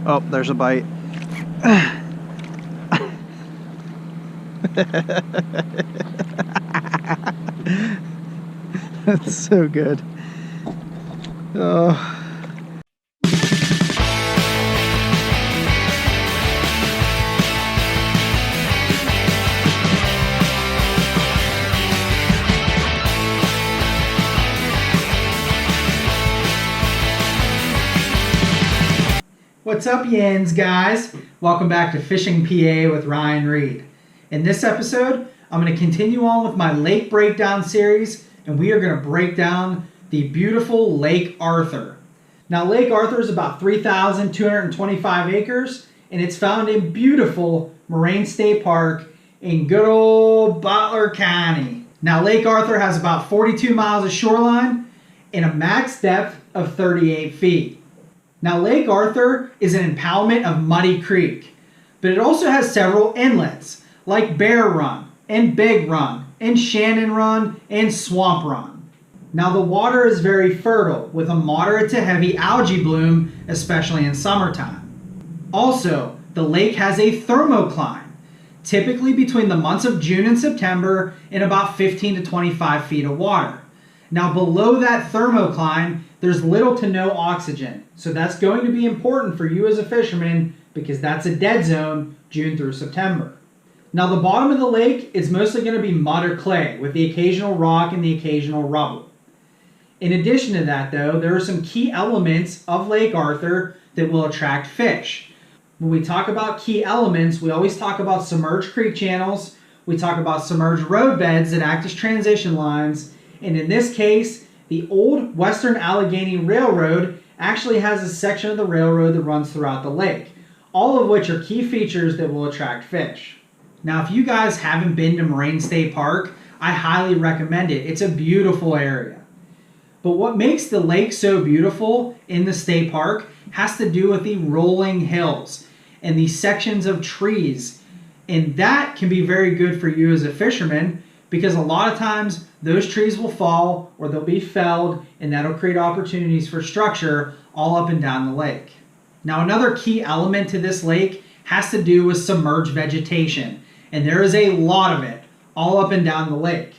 Oh, there's a bite. That's so good. Oh. What's up, Yins guys? Welcome back to Fishing PA with Ryan Reed. In this episode, I'm going to continue on with my lake breakdown series, and we are going to break down the beautiful Lake Arthur. Now, Lake Arthur is about 3,225 acres, and it's found in beautiful Moraine State Park in good old Butler County. Now, Lake Arthur has about 42 miles of shoreline and a max depth of 38 feet. Now, Lake Arthur is an impoundment of Muddy Creek, but it also has several inlets like Bear Run and Big Run and Shannon Run and Swamp Run. Now, the water is very fertile with a moderate to heavy algae bloom, especially in summertime. Also, the lake has a thermocline, typically between the months of June and September, in about 15 to 25 feet of water. Now, below that thermocline, there's little to no oxygen. So that's going to be important for you as a fisherman because that's a dead zone June through September. Now, the bottom of the lake is mostly going to be mud or clay with the occasional rock and the occasional rubble. In addition to that, though, there are some key elements of Lake Arthur that will attract fish. When we talk about key elements, we always talk about submerged creek channels, we talk about submerged road beds that act as transition lines, and in this case, the old Western Allegheny Railroad actually has a section of the railroad that runs throughout the lake, all of which are key features that will attract fish. Now, if you guys haven't been to Moraine State Park, I highly recommend it. It's a beautiful area. But what makes the lake so beautiful in the state park has to do with the rolling hills and the sections of trees. And that can be very good for you as a fisherman because a lot of times those trees will fall or they'll be felled, and that'll create opportunities for structure all up and down the lake. Now, another key element to this lake has to do with submerged vegetation, and there is a lot of it all up and down the lake.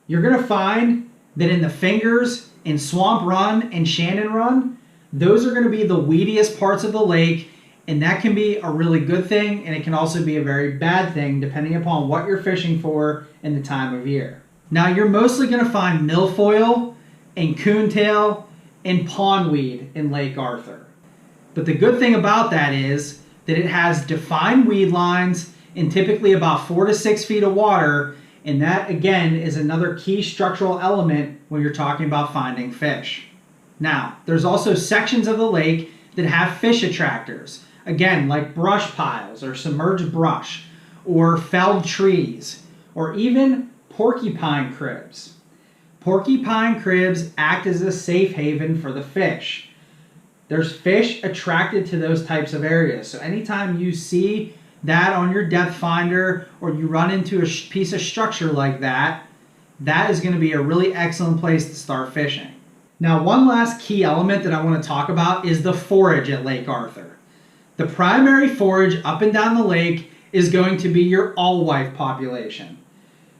You're going to find that in the Fingers, in Swamp Run, and Shannon Run, those are going to be the weediest parts of the lake, and that can be a really good thing, and it can also be a very bad thing depending upon what you're fishing for and the time of year. Now, you're mostly going to find milfoil and coontail and pondweed in Lake Arthur. But the good thing about that is that it has defined weed lines in typically about 4 to 6 feet of water, and that, again, is another key structural element when you're talking about finding fish. Now, there's also sections of the lake that have fish attractors, again, like brush piles or submerged brush or felled trees or even porcupine cribs. Porcupine cribs act as a safe haven for the fish. There's fish attracted to those types of areas. So anytime you see that on your depth finder or you run into a piece of structure like that, that is going to be a really excellent place to start fishing. Now, one last key element that I want to talk about is the forage at Lake Arthur. The primary forage up and down the lake is going to be your alewife population.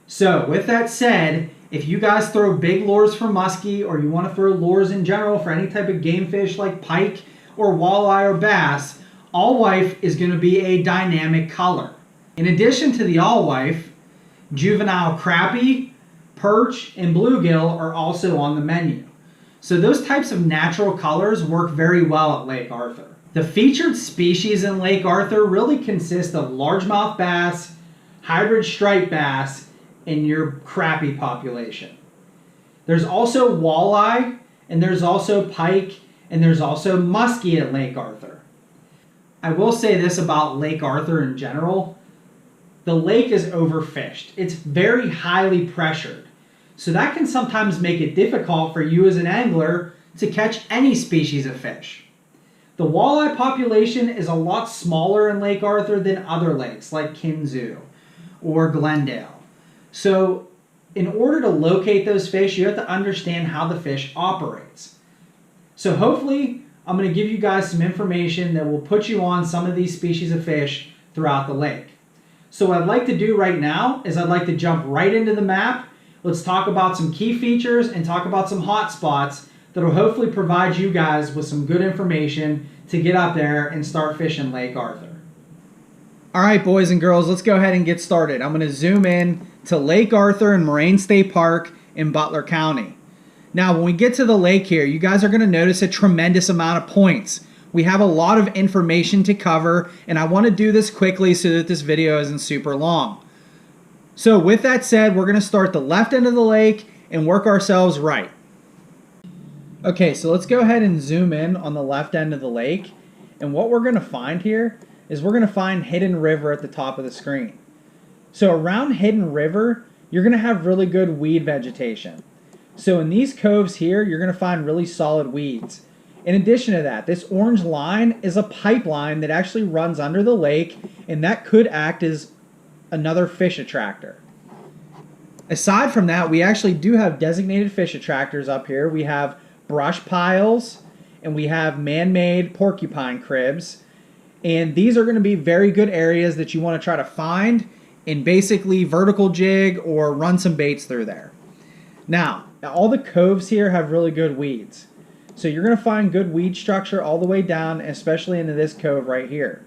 So with that said, if you guys throw big lures for muskie or you want to throw lures in general for any type of game fish like pike or walleye or bass, alewife is going to be a dynamic color. In addition to the alewife, juvenile crappie, perch, and bluegill are also on the menu. So those types of natural colors work very well at Lake Arthur. The featured species in Lake Arthur really consist of largemouth bass, hybrid striped bass, and your crappie population. There's also walleye, and there's also pike, and there's also muskie at Lake Arthur. I will say this about Lake Arthur in general. The lake is overfished. It's very highly pressured. So that can sometimes make it difficult for you as an angler to catch any species of fish. The walleye population is a lot smaller in Lake Arthur than other lakes like Kinzoo or Glendale. So in order to locate those fish, you have to understand how the fish operates. So hopefully I'm going to give you guys some information that will put you on some of these species of fish throughout the lake. So what I'd like to do right now is I'd like to jump right into the map. Let's talk about some key features and talk about some hot spots that will hopefully provide you guys with some good information to get up there and start fishing Lake Arthur. All right, boys and girls, let's go ahead and get started. I'm going to zoom in to Lake Arthur and Moraine State Park in Butler County. Now, when we get to the lake here, you guys are going to notice a tremendous amount of points. We have a lot of information to cover, and I want to do this quickly so that this video isn't super long. So with that said, we're going to start the left end of the lake and work ourselves right. Okay, so let's go ahead and zoom in on the left end of the lake. And what we're going to find here is we're going to find Hidden River at the top of the screen. So around Hidden River, you're going to have really good weed vegetation. So in these coves here, you're going to find really solid weeds. In addition to that, this orange line is a pipeline that actually runs under the lake, and that could act as another fish attractor. Aside from that, we actually do have designated fish attractors up here. We have brush piles, and we have man-made porcupine cribs. And these are going to be very good areas that you want to try to find and basically vertical jig or run some baits through there. Now, all the coves here have really good weeds. So you're going to find good weed structure all the way down, especially into this cove right here.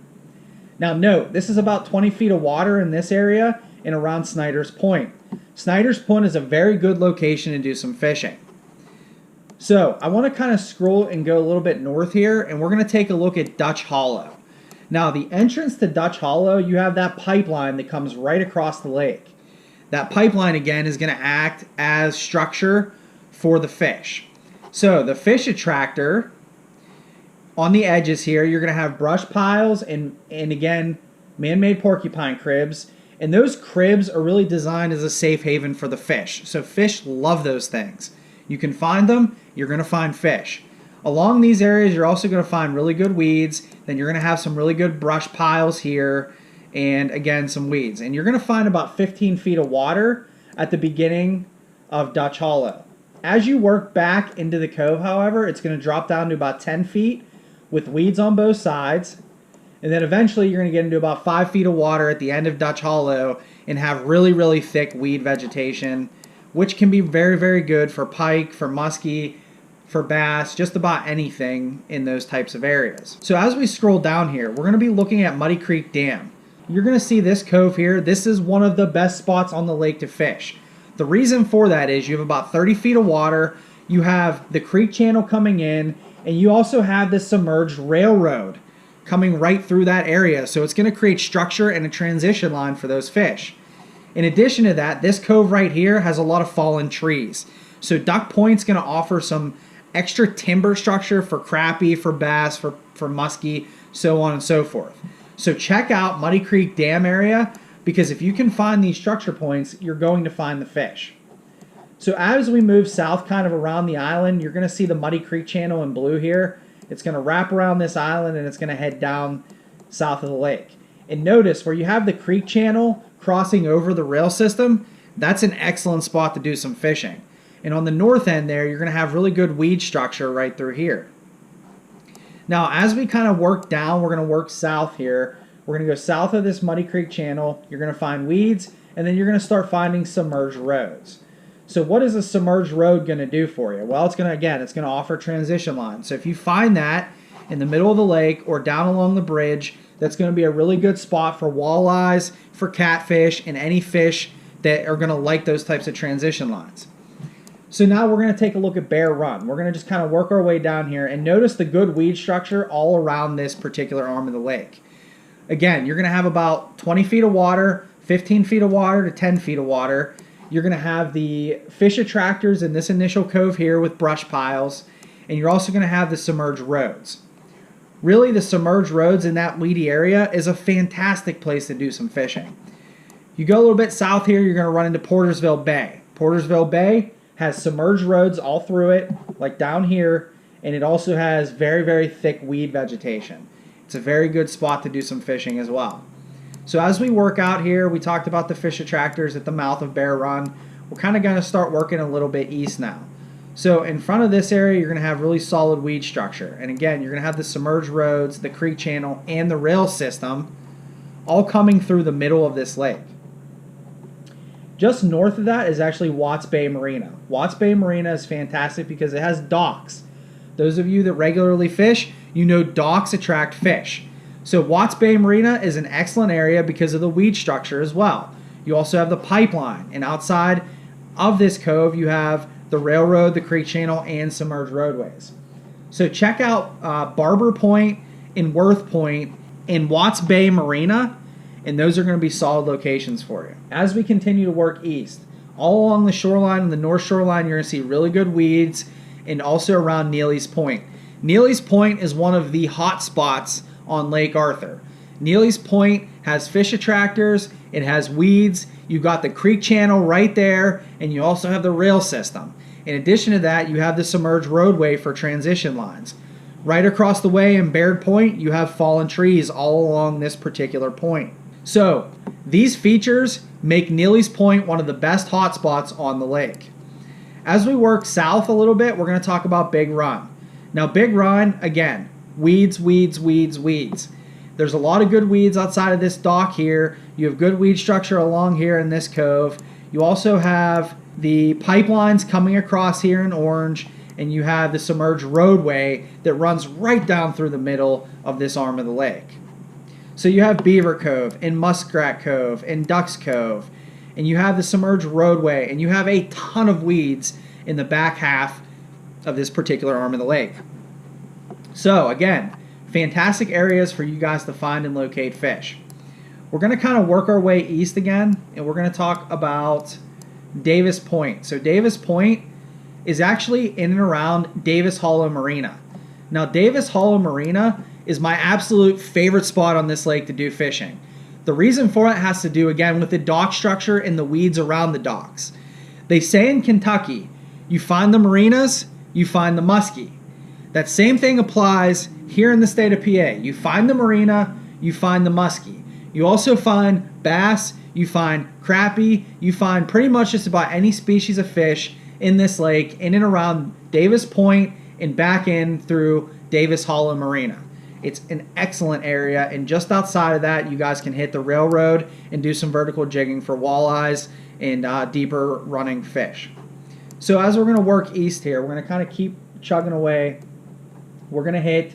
Now note, this is about 20 feet of water in this area and around Snyder's Point. Snyder's Point is a very good location to do some fishing. So I want to kind of scroll and go a little bit north here, and we're going to take a look at Dutch Hollow. Now, the entrance to Dutch Hollow, you have that pipeline that comes right across the lake. That pipeline, again, is going to act as structure for the fish. So, the fish attractor, on the edges here, you're going to have brush piles and again, man-made porcupine cribs. And those cribs are really designed as a safe haven for the fish. So, fish love those things. You can find them, you're going to find fish. Along these areas, you're also going to find really good weeds. Then you're going to have some really good brush piles here, and again, some weeds. And you're going to find about 15 feet of water at the beginning of Dutch Hollow. As you work back into the cove, however, it's going to drop down to about 10 feet with weeds on both sides. And then eventually you're going to get into about 5 feet of water at the end of Dutch Hollow and have really, really thick weed vegetation, which can be very, very good for pike, for muskie, for bass, just about anything in those types of areas. So as we scroll down here, we're going to be looking at Muddy Creek Dam. You're going to see this cove here. This is one of the best spots on the lake to fish. The reason for that is you have about 30 feet of water, you have the creek channel coming in, and you also have this submerged railroad coming right through that area. So it's going to create structure and a transition line for those fish. In addition to that, this cove right here has a lot of fallen trees. So Duck Point's going to offer some extra timber structure for crappie, for bass, for muskie, so on and so forth. So check out Muddy Creek Dam area, because if you can find these structure points, you're going to find the fish. So as we move south kind of around the island, you're going to see the Muddy Creek channel in blue here. It's going to wrap around this island and it's going to head down south of the lake. And notice where you have the creek channel crossing over the rail system, that's an excellent spot to do some fishing. And on the north end there, you're going to have really good weed structure right through here. Now, as we kind of work down, we're going to work south here. We're going to go south of this Muddy Creek channel. You're going to find weeds, and then you're going to start finding submerged roads. So what is a submerged road going to do for you? Well, it's going to offer transition lines. So if you find that in the middle of the lake or down along the bridge, that's going to be a really good spot for walleyes, for catfish, and any fish that are going to like those types of transition lines. So now we're going to take a look at Bear Run. We're going to just kind of work our way down here and notice the good weed structure all around this particular arm of the lake. Again, you're going to have about 20 feet of water, 15 feet of water to 10 feet of water. You're going to have the fish attractors in this initial cove here with brush piles, and you're also going to have the submerged roads. Really, the submerged roads in that weedy area is a fantastic place to do some fishing. You go a little bit south here, you're going to run into Portersville Bay. Portersville Bay has submerged roads all through it, like down here, and it also has very, very thick weed vegetation. It's a very good spot to do some fishing as well. So as we work out here, we talked about the fish attractors at the mouth of Bear Run. We're kind of going to start working a little bit east now. So in front of this area, you're going to have really solid weed structure. And again, you're going to have the submerged roads, the creek channel, and the rail system all coming through the middle of this lake. Just north of that is actually Watts Bay Marina. Watts Bay Marina is fantastic because it has docks. Those of you that regularly fish, you know docks attract fish. So Watts Bay Marina is an excellent area because of the weed structure as well. You also have the pipeline, and outside of this cove, you have the railroad, the creek channel, and submerged roadways. So check out Barber Point and Worth Point and Watts Bay Marina, and those are going to be solid locations for you. As we continue to work east, all along the shoreline and the north shoreline, you're going to see really good weeds, and also around Neely's Point. Neely's Point is one of the hot spots on Lake Arthur. Neely's Point has fish attractors, it has weeds, you've got the creek channel right there, and you also have the rail system. In addition to that, you have the submerged roadway for transition lines. Right across the way in Baird Point, you have fallen trees all along this particular point. So, these features make Neely's Point one of the best hotspots on the lake. As we work south a little bit, we're going to talk about Big Run. Now, Big Run, again, weeds, weeds, weeds, weeds. There's a lot of good weeds outside of this dock here. You have good weed structure along here in this cove. You also have the pipelines coming across here in orange, and you have the submerged roadway that runs right down through the middle of this arm of the lake. So you have Beaver Cove and Muskrat Cove and Ducks Cove, and you have the submerged roadway, and you have a ton of weeds in the back half of this particular arm of the lake. So again, fantastic areas for you guys to find and locate fish. We're going to kind of work our way east again, and we're going to talk about Davis Point. So Davis Point is actually in and around Davis Hollow Marina. Now Davis Hollow Marina is my absolute favorite spot on this lake to do fishing. The reason for it has to do again with the dock structure and the weeds around the docks. They say in Kentucky, you find the marinas, you find the muskie. That same thing applies here in the state of PA. You find the marina, you find the muskie. You also find bass, you find crappie, you find pretty much just about any species of fish in this lake, in and around Davis Point and back in through Davis Hollow Marina. It's an excellent area, and just outside of that, you guys can hit the railroad and do some vertical jigging for walleyes and deeper running fish. So as we're going to work east here, we're going to kind of keep chugging away. We're going to hit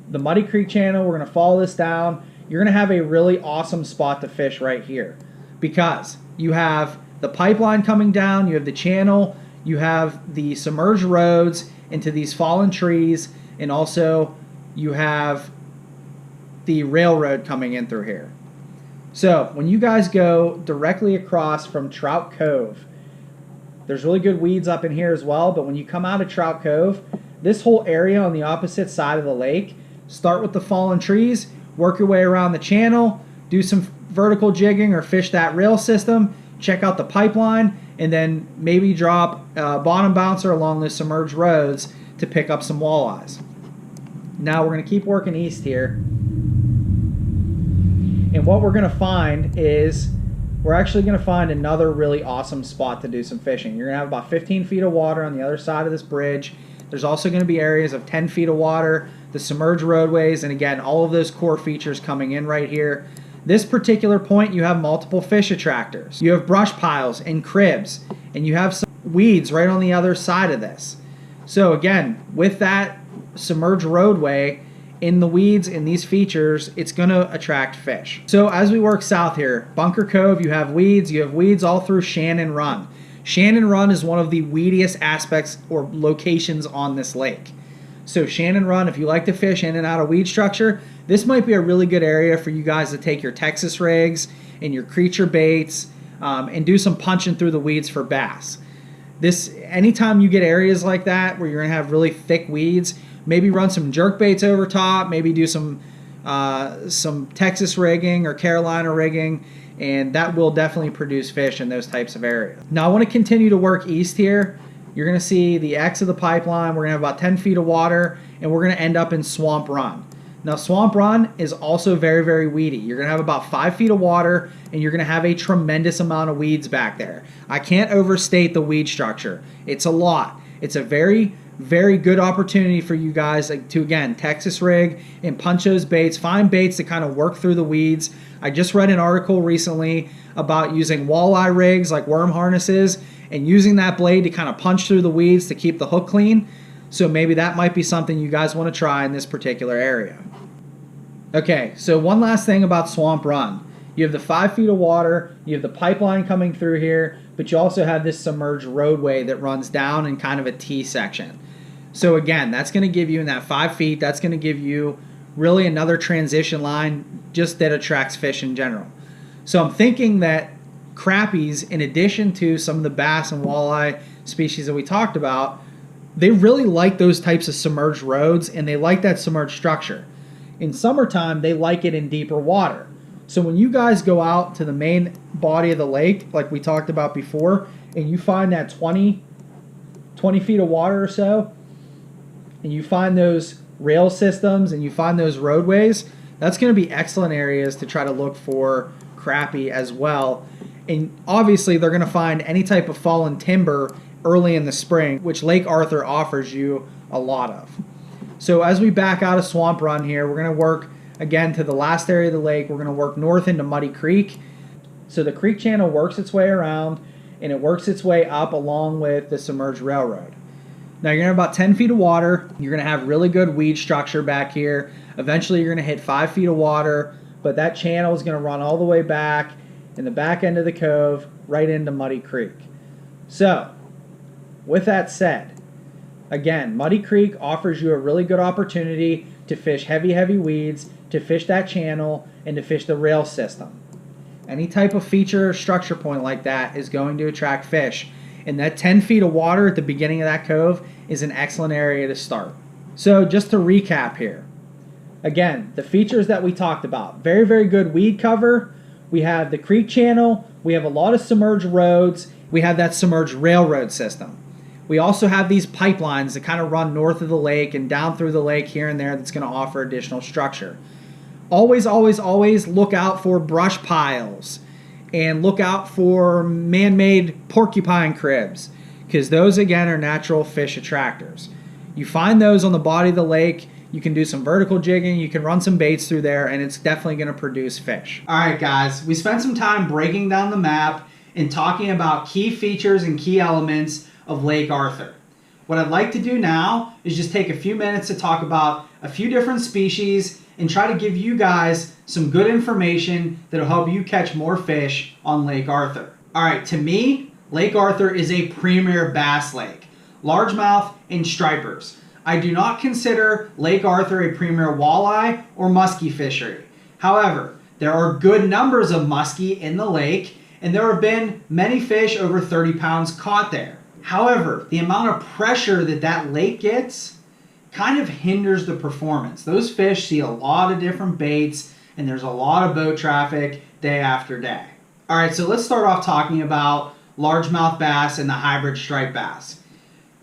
the Muddy Creek channel. We're going to follow this down. You're going to have a really awesome spot to fish right here because you have the pipeline coming down, you have the channel, you have the submerged roads into these fallen trees, and also you have the railroad coming in through here. So when you guys go directly across from Trout Cove, there's really good weeds up in here as well, but when you come out of Trout Cove, this whole area on the opposite side of the lake, start with the fallen trees, work your way around the channel, do some vertical jigging or fish that rail system, check out the pipeline, and then maybe drop a bottom bouncer along the submerged roads to pick up some walleyes. Now we're going to keep working east here. And what we're going to find is we're actually going to find another really awesome spot to do some fishing. You're going to have about 15 feet of water on the other side of this bridge. There's also going to be areas of 10 feet of water, the submerged roadways, and again, all of those core features coming in right here. This particular point, you have multiple fish attractors. You have brush piles and cribs, and you have some weeds right on the other side of this. So again, with that submerged roadway in the weeds in these features, it's going to attract fish. So as we work south here, Bunker Cove, you have weeds all through Shannon Run. Shannon Run is one of the weediest aspects or locations on this lake. So Shannon Run, if you like to fish in and out of weed structure, this might be a really good area for you guys to take your Texas rigs and your creature baits and do some punching through the weeds for bass. Anytime you get areas like that where you're going to have really thick weeds, maybe run some jerk baits over top, maybe do some Texas rigging or Carolina rigging, and that will definitely produce fish in those types of areas. Now I want to continue to work east here. You're going to see the X of the pipeline. We're going to have about 10 feet of water, and we're going to end up in Swamp Run. Now, Swamp Run is also very, very weedy. You're going to have about 5 feet of water, and you're going to have a tremendous amount of weeds back there. I can't overstate the weed structure. It's a lot. It's a very, very good opportunity for you guys to, again, Texas rig and punch those baits, find baits to kind of work through the weeds. I just read an article recently about using walleye rigs like worm harnesses and using that blade to kind of punch through the weeds to keep the hook clean. So maybe that might be something you guys want to try in this particular area. Okay, so one last thing about Swamp Run. You have the 5 feet of water, you have the pipeline coming through here, but you also have this submerged roadway that runs down in kind of a T section. So again, that's going to give you in that 5 feet, that's going to give you really another transition line just that attracts fish in general. So I'm thinking that crappies, in addition to some of the bass and walleye species that we talked about, they really like those types of submerged roads, and they like that submerged structure. In summertime, they like it in deeper water. So when you guys go out to the main body of the lake, like we talked about before, and you find that 20 feet of water or so, and you find those rail systems and you find those roadways, that's going to be excellent areas to try to look for crappie as well. And obviously, they're going to find any type of fallen timber early in the spring, which Lake Arthur offers you a lot of. So as we back out of Swamp Run here, we're going to work again to the last area of the lake. We're going to work north into Muddy Creek. So the creek channel works its way around, and it works its way up along with the submerged railroad. Now you're going to have about 10 feet of water. You're going to have really good weed structure back here. Eventually you're going to hit 5 feet of water, but that channel is going to run all the way back in the back end of the cove right into Muddy Creek. So with that said, again, Muddy Creek offers you a really good opportunity to fish heavy weeds, to fish that channel, and to fish the rail system. Any type of feature or structure point like that is going to attract fish. And that 10 feet of water at the beginning of that cove is an excellent area to start. So just to recap here. Again, the features that we talked about. Very, very good weed cover. We have the creek channel. We have a lot of submerged roads. We have that submerged railroad system. We also have these pipelines that kind of run north of the lake and down through the lake here and there that's going to offer additional structure. Always, always, always look out for brush piles and look out for man-made porcupine cribs, because those, again, are natural fish attractors. You find those on the body of the lake, you can do some vertical jigging, you can run some baits through there, and it's definitely going to produce fish. All right, guys, we spent some time breaking down the map and talking about key features and key elements of Lake Arthur. What I'd like to do now is just take a few minutes to talk about a few different species and try to give you guys some good information that'll help you catch more fish on Lake Arthur. All right, to me, Lake Arthur is a premier bass lake, largemouth and stripers. I do not consider Lake Arthur a premier walleye or muskie fishery. However, there are good numbers of muskie in the lake, and there have been many fish over 30 pounds caught there. However, the amount of pressure that lake gets kind of hinders the performance. Those fish see a lot of different baits, and there's a lot of boat traffic day after day. All right, so let's start off talking about largemouth bass and the hybrid striped bass.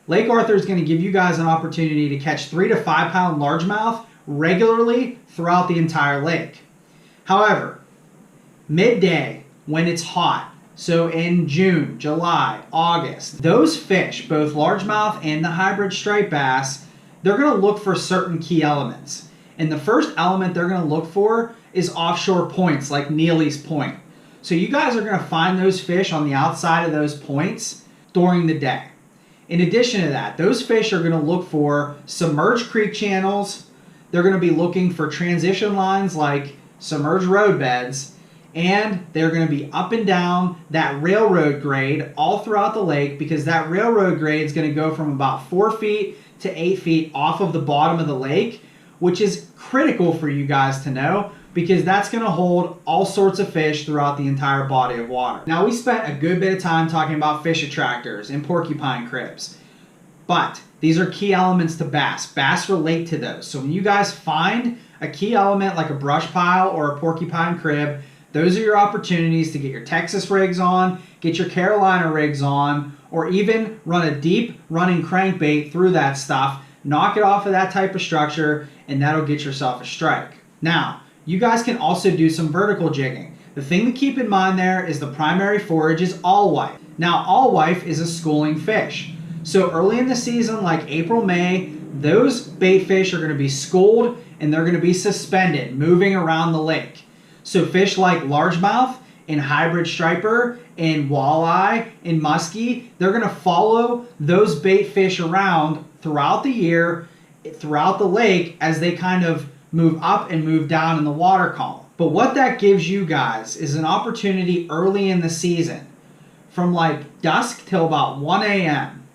Lake Arthur is going to give you guys an opportunity to catch 3 to 5 pound largemouth regularly throughout the entire lake. However, midday when it's hot, so in June, July, August, those fish, both largemouth and the hybrid striped bass, they're going to look for certain key elements. And the first element they're going to look for is offshore points like Neely's Point. So you guys are going to find those fish on the outside of those points during the day. In addition to that, those fish are going to look for submerged creek channels. They're going to be looking for transition lines like submerged road beds, and they're going to be up and down that railroad grade all throughout the lake, because that railroad grade is going to go from about 4 feet to 8 feet off of the bottom of the lake, which is critical for you guys to know, because that's going to hold all sorts of fish throughout the entire body of water. Now, we spent a good bit of time talking about fish attractors and porcupine cribs, but these are key elements to bass. Bass relate to those. So when you guys find a key element like a brush pile or a porcupine crib, those are your opportunities to get your Texas rigs on, get your Carolina rigs on, or even run a deep running crankbait through that stuff, knock it off of that type of structure, and that'll get yourself a strike. Now, you guys can also do some vertical jigging. The thing to keep in mind there is the primary forage is alewife. Now, alewife is a schooling fish. So early in the season, like April, May, those bait fish are going to be schooled and they're going to be suspended, moving around the lake. So fish like largemouth and hybrid striper and walleye and muskie, they're going to follow those bait fish around throughout the year, throughout the lake, as they kind of move up and move down in the water column. But what that gives you guys is an opportunity early in the season, from like dusk till about 1 a.m.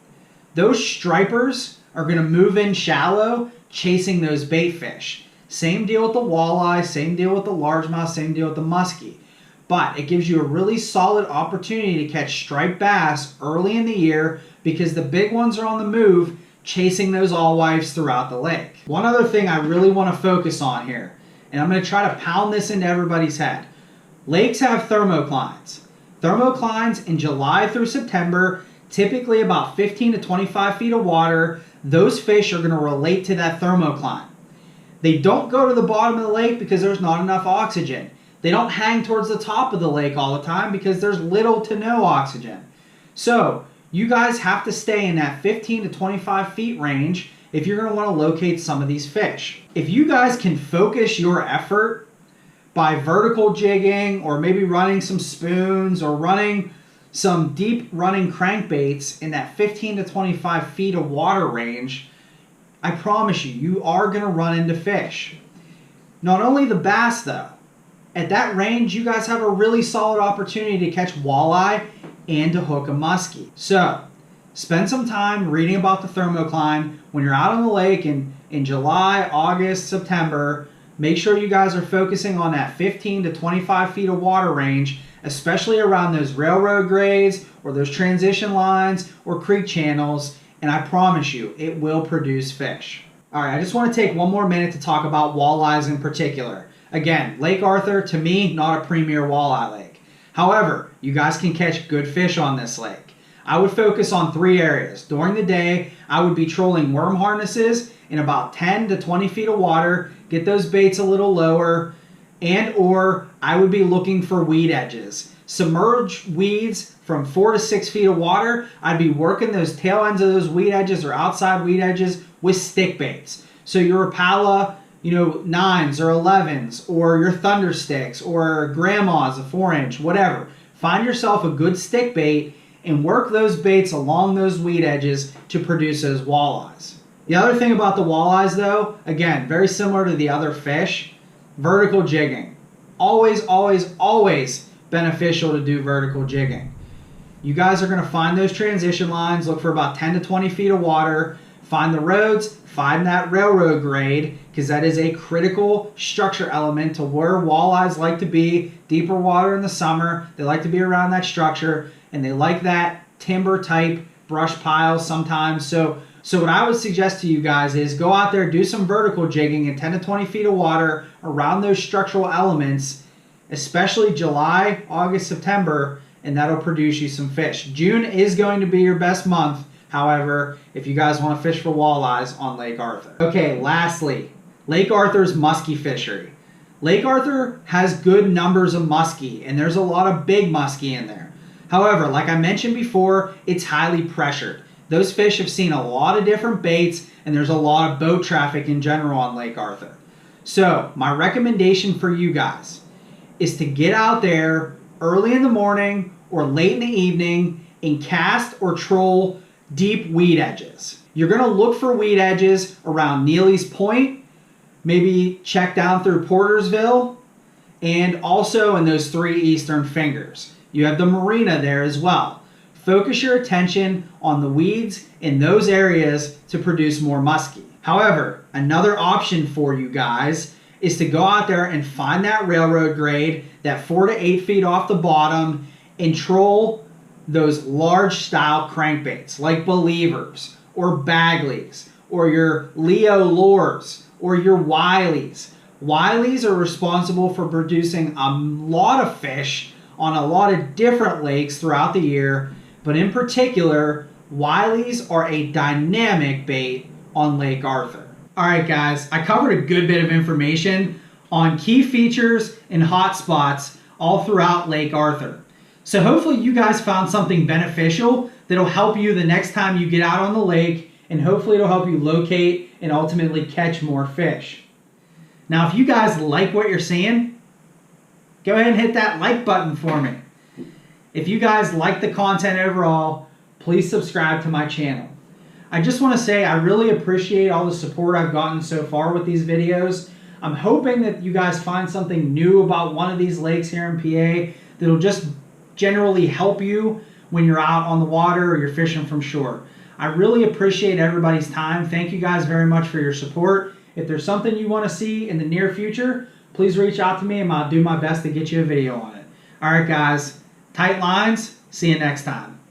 Those stripers are going to move in shallow, chasing those bait fish. Same deal with the walleye, same deal with the largemouth, same deal with the muskie. But it gives you a really solid opportunity to catch striped bass early in the year because the big ones are on the move, chasing those alewives throughout the lake. One other thing I really want to focus on here, and I'm going to try to pound this into everybody's head. Lakes have thermoclines. Thermoclines in July through September, typically about 15 to 25 feet of water. Those fish are going to relate to that thermocline. They don't go to the bottom of the lake because there's not enough oxygen. They don't hang towards the top of the lake all the time because there's little to no oxygen. So you guys have to stay in that 15 to 25 feet range if you're going to want to locate some of these fish. If you guys can focus your effort by vertical jigging or maybe running some spoons or running some deep running crankbaits in that 15 to 25 feet of water range, I promise you, you are going to run into fish. Not only the bass though, at that range you guys have a really solid opportunity to catch walleye and to hook a muskie. So spend some time reading about the thermocline when you're out on the lake in July, August, September. Make sure you guys are focusing on that 15 to 25 feet of water range, especially around those railroad grades or those transition lines or creek channels, and I promise you, it will produce fish. All right, I just want to take one more minute to talk about walleyes in particular. Again, Lake Arthur, to me, not a premier walleye lake. However, you guys can catch good fish on this lake. I would focus on 3 areas. During the day, I would be trolling worm harnesses in about 10 to 20 feet of water, get those baits a little lower, and or I would be looking for weed edges. Submerged weeds from 4 to 6 feet of water, I'd be working those tail ends of those weed edges or outside weed edges with stick baits. So your Rapala, 9s or 11s, or your Thunder Sticks, or Grandma's, a 4-inch, whatever. Find yourself a good stick bait and work those baits along those weed edges to produce those walleyes. The other thing about the walleyes though, again, very similar to the other fish, vertical jigging. Always, always, always beneficial to do vertical jigging. You guys are going to find those transition lines, look for about 10 to 20 feet of water, find the roads, find that railroad grade, because that is a critical structure element to where walleyes like to be. Deeper water in the summer, they like to be around that structure, and they like that timber type brush pile sometimes. So what I would suggest to you guys is go out there, do some vertical jigging in 10 to 20 feet of water around those structural elements, especially July, August, September, and that'll produce you some fish. June is going to be your best month, however, if you guys want to fish for walleyes on Lake Arthur. Okay, lastly, Lake Arthur's muskie fishery. Lake Arthur has good numbers of muskie, and there's a lot of big muskie in there. However, like I mentioned before, it's highly pressured. Those fish have seen a lot of different baits, and there's a lot of boat traffic in general on Lake Arthur. So my recommendation for you guys is to get out there early in the morning or late in the evening and cast or troll deep weed edges. You're going to look for weed edges around Neely's Point, maybe check down through Portersville, and also in those 3 eastern fingers. You have the marina there as well. Focus your attention on the weeds in those areas to produce more muskie. However, another option for you guys is to go out there and find that railroad grade, that 4 to 8 feet off the bottom, and troll those large style crankbaits like Believers or Bagleys or your Leo lures or your Wileys. Wileys are responsible for producing a lot of fish on a lot of different lakes throughout the year, but in particular, Wileys are a dynamic bait on Lake Arthur. All right, guys, I covered a good bit of information on key features and hotspots all throughout Lake Arthur. So hopefully you guys found something beneficial that'll help you the next time you get out on the lake, and hopefully it'll help you locate and ultimately catch more fish. Now, if you guys like what you're seeing, go ahead and hit that like button for me. If you guys like the content overall, please subscribe to my channel. I just want to say I really appreciate all the support I've gotten so far with these videos. I'm hoping that you guys find something new about one of these lakes here in PA that'll just generally help you when you're out on the water or you're fishing from shore. I really appreciate everybody's time. Thank you guys very much for your support. If there's something you want to see in the near future, please reach out to me and I'll do my best to get you a video on it. All right, guys, tight lines. See you next time.